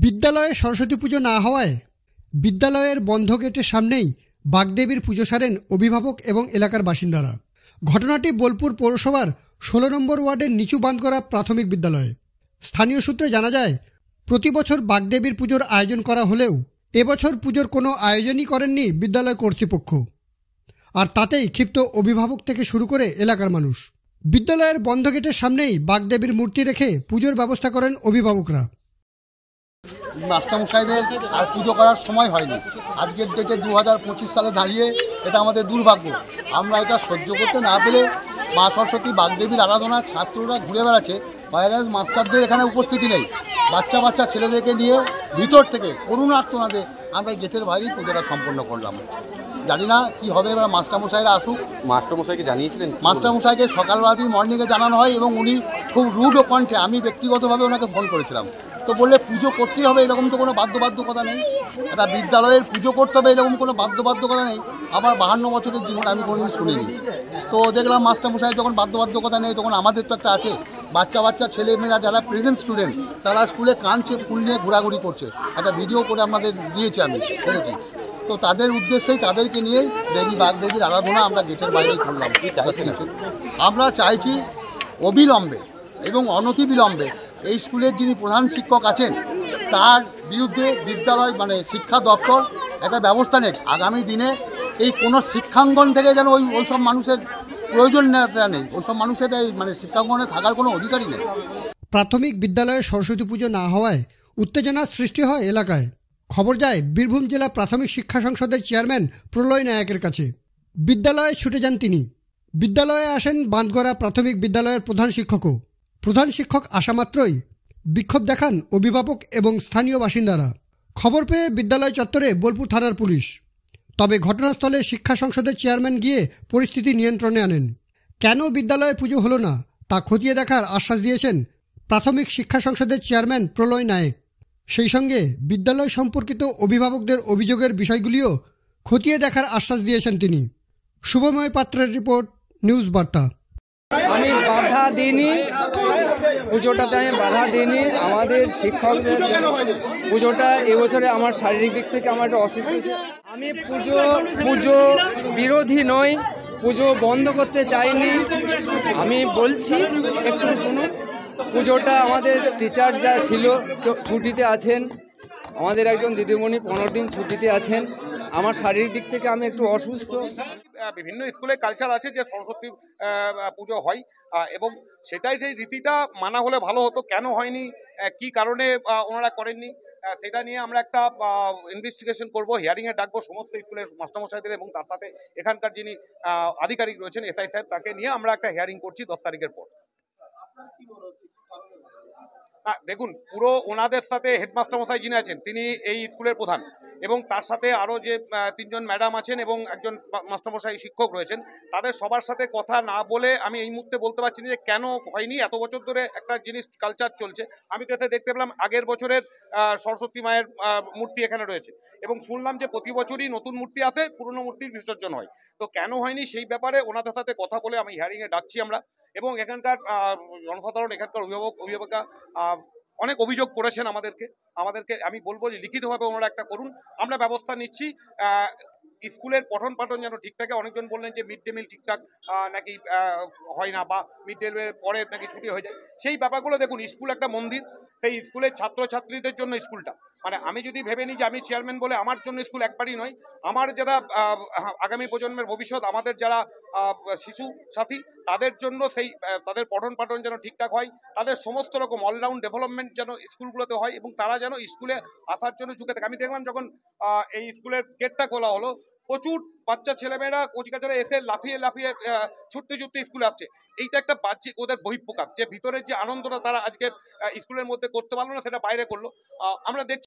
বিদ্যালয়ে সরস্বতী পুজো না হওয়ায় বিদ্যালয়ের বন্ধ গেটের সামনেই বাগদেবীর পুজো সারেন অভিভাবক এবং এলাকার বাসিন্দারা। ঘটনাটি বোলপুর পৌরসভার 16 নম্বর ওয়ার্ডের নিচু বাঁধগড়া প্রাথমিক বিদ্যালয়ে। স্থানীয় সূত্রে জানা যায়, প্রতি বছর বাগদেবীর পুজোর আয়োজন করা হলেও এবছর পুজোর কোনো আয়োজনই করেননি বিদ্যালয় কর্তৃপক্ষ। আর তাতেই ক্ষিপ্ত অভিভাবক থেকে শুরু করে এলাকার মানুষ। বিদ্যালয়ের বন্ধ গেটের সামনেই বাগদেবীর মূর্তি রেখে পুজোর ব্যবস্থা করেন অভিভাবকরা। মাস্টারমশাইদের আর পুজো করার সময় হয়নি। আজকের ডেটে 2025 সালে দাঁড়িয়ে এটা আমাদের দুর্ভাগ্য। আমরা এটা সহ্য করতে না পেরে মা সরস্বতী বাগদেবীর আরাধনা ছাত্ররা ঘুরে বেড়াচ্ছে, ভাইরাস মাস্টারদের এখানে উপস্থিতি নেই। বাচ্চা ছেলেদেরকে নিয়ে ভিতর থেকে করুণা আর্তনাদে আমরা গেটের বাইরেই পুজোটা সম্পন্ন করলাম। জানি না কি হবে, এবার মাস্টারমশাইরা আসুক। মাস্টারমশাইকে জানিয়েছিলেন? মাস্টারমশাইকে সকালবেলাতেই মর্নিংয়ে জানানো হয় এবং উনি খুব রুড ও কণ্ঠে, আমি ব্যক্তিগতভাবে ওনাকে ফোন করেছিলাম, তো বললে পুজো করতেই হবে, এরকম তো কোনো বাধ্যবাধকতা নেই। একটা বিদ্যালয়ের পুজো করতে হবে এরকম কোনো বাধ্যবাধকতা নেই। আমার 52 বছরের জীবন আমি কোনোদিন শুনিনি। তো দেখলাম মাস্টারমশাই যখন বাধ্যবাধকতা নেই, তখন আমাদের তো একটা আছে। বাচ্চা ছেলেমেয়েরা যারা প্রেজেন্ট স্টুডেন্ট, তারা স্কুলে কাঁদছে, ফুল নিয়ে ঘোরাঘুরি করছে। একটা ভিডিও করে আমাদের দিয়েছি, আমি ছেড়েছি। তো তাদের উদ্দেশ্যেই, তাদেরকে নিয়েই দেবী বাগদেবীর আরাধনা আমরা গেটের বাইরেই করলাম। আমরা চাইছি অবিলম্বে এবং অনতিবিলম্বে এই স্কুলের যিনি প্রধান শিক্ষক আছেন তার বিরুদ্ধে বিদ্যালয় শিক্ষা দপ্তর একটা ব্যবস্থা নেয়। আগামী দিনে এই কোনো শিক্ষাঙ্গন থেকে যেন ওই সব মানুষের প্রয়োজন নেই, ওই সব মানুষের শিক্ষাঙ্গনে থাকার কোনো অধিকারই নেই। প্রাথমিক বিদ্যালয়ে সরস্বতী পুজো না হওয়ায় উত্তেজনার সৃষ্টি হয় এলাকায়। খবর যায় বীরভূম জেলা প্রাথমিক শিক্ষা সংসদের চেয়ারম্যান প্রলয় নায়কের কাছে। বিদ্যালয়ে ছুটে যান তিনি। বিদ্যালয়ে আসেন বাঁধগড়া প্রাথমিক বিদ্যালয়ের প্রধান শিক্ষকও। প্রধান শিক্ষক আসা মাত্রই বিক্ষোভ দেখান অভিভাবক এবং স্থানীয় বাসিন্দারা। খবর পেয়ে বিদ্যালয় চত্বরে বোলপুর থানার পুলিশ। তবে ঘটনাস্থলে শিক্ষা সংসদের চেয়ারম্যান গিয়ে পরিস্থিতি নিয়ন্ত্রণে আনেন। কেন বিদ্যালয়ে পুজো হলো না তা খতিয়ে দেখার আশ্বাস দিয়েছেন প্রাথমিক শিক্ষা সংসদের চেয়ারম্যান প্রলয় নায়েক। সেই সঙ্গে বিদ্যালয় সম্পর্কিত অভিভাবকদের অভিযোগের বিষয়গুলিও খতিয়ে দেখার আশ্বাস দিয়েছেন তিনি। শুভময় পাত্রের রিপোর্ট, নিউজ বার্তা। আমি বাধা দিইনি, পুজোটাতে আমি বাধা দিইনি। আমাদের শিক্ষকদের পুজোটা এবছরে আমার শারীরিক দিক থেকে আমার একটা অসুস্থ। আমি পুজো বিরোধী নই, পুজো বন্ধ করতে চাইনি। আমি বলছি, একটু শুনুন। পুজোটা আমাদের টিচার যা ছিল ছুটিতে আছেন, আমাদের একজন দিদিমণি 15 দিন ছুটিতে আছেন। আমার শারীরিক দিক থেকে আমি একটু অসুস্থ। বিভিন্ন স্কুলে কালচার আছে যে সরস্বতী পুজো হয় এবং সেটাই, সেই রীতিটা মানা হলে ভালো হতো। কেন হয়নি, কি কারণে ওনারা করেননি, সেটা নিয়ে আমরা একটা ইনভেস্টিগেশন করব। হিয়ারিংয়ে ডাকবো সমস্ত স্কুলের মাস্টারমশাইদের এবং তার সাথে এখানকার যিনি আধিকারিক রয়েছেন এসআই সাহেব, তাকে নিয়ে আমরা একটা হিয়ারিং করছি 10 তারিখের পর। দেখুন, পুরো ওনাদের সাথে হেডমাস্টার মশাই যিনি আছেন তিনি এই স্কুলের প্রধান, এবং তার সাথে আরও যে 3 জন ম্যাডাম আছেন এবং একজন মাস্টারমশাই শিক্ষক রয়েছেন, তাদের সবার সাথে কথা না বলে আমি এই মুহূর্তে বলতে পারছি না যে কেন হয়নি। এত বছর ধরে একটা জিনিস কালচার চলছে। আমি তো এসে দেখতে পেলাম আগের বছরের সরস্বতী মায়ের মূর্তি এখানে রয়েছে এবং শুনলাম যে প্রতি বছরই নতুন মূর্তি আসে, পুরনো মূর্তির বিসর্জন হয়। তো কেন হয়নি সেই ব্যাপারে ওনাদের সাথে কথা বলে আমি হিয়ারিংয়ে ডাকছি আমরা। এবং এখানকার জনসাধারণ, এখানকার অভিভাবকা অনেক অভিযোগ করেছেন আমাদেরকে আমি বলবো যে লিখিতভাবে ওনারা একটা করুন, আমরা ব্যবস্থা নিচ্ছি। স্কুলের পঠন পাঠন যেন ঠিক থাকে। অনেকজন বললেন যে মিড ডে মিল ঠিকঠাক নাকি হয় না, বা মিড ডে মিলের পরে নাকি ছুটি হয়ে যায়। সেই ব্যাপারগুলো দেখুন, স্কুল একটা মন্দির, সেই স্কুলের ছাত্রছাত্রীদের জন্য স্কুলটা, আমি যদি ভেবে নিই যে আমি চেয়ারম্যান বলে আমার জন্য স্কুল একবারই নয়, আমার যারা আগামী প্রজন্মের ভবিষ্যৎ, আমাদের যারা শিশু সাথী, তাদের জন্য সেই তাদের পঠন পাঠন যেন ঠিকঠাক হয়, তাদের সমস্ত রকম অলরাউন্ড ডেভেলপমেন্ট যেন স্কুলগুলোতে হয় এবং তারা যেন স্কুলে আসার জন্য ঝুঁকে থাকে। আমি দেখলাম যখন এই স্কুলের গেটটা খোলা হলো, প্রচুর বাচ্চা ছেলেমেয়েরা কচিকাচারা এসে লাফিয়ে ছুটতে স্কুলে আসছে। এইটা একটা বাহ্যিক ওদের বহিঃপ্রকাশ, যে ভিতরের যে আনন্দটা তারা আজকে স্কুলের মধ্যে করতে পারলো না, সেটা বাইরে করলো। আমরা দেখছি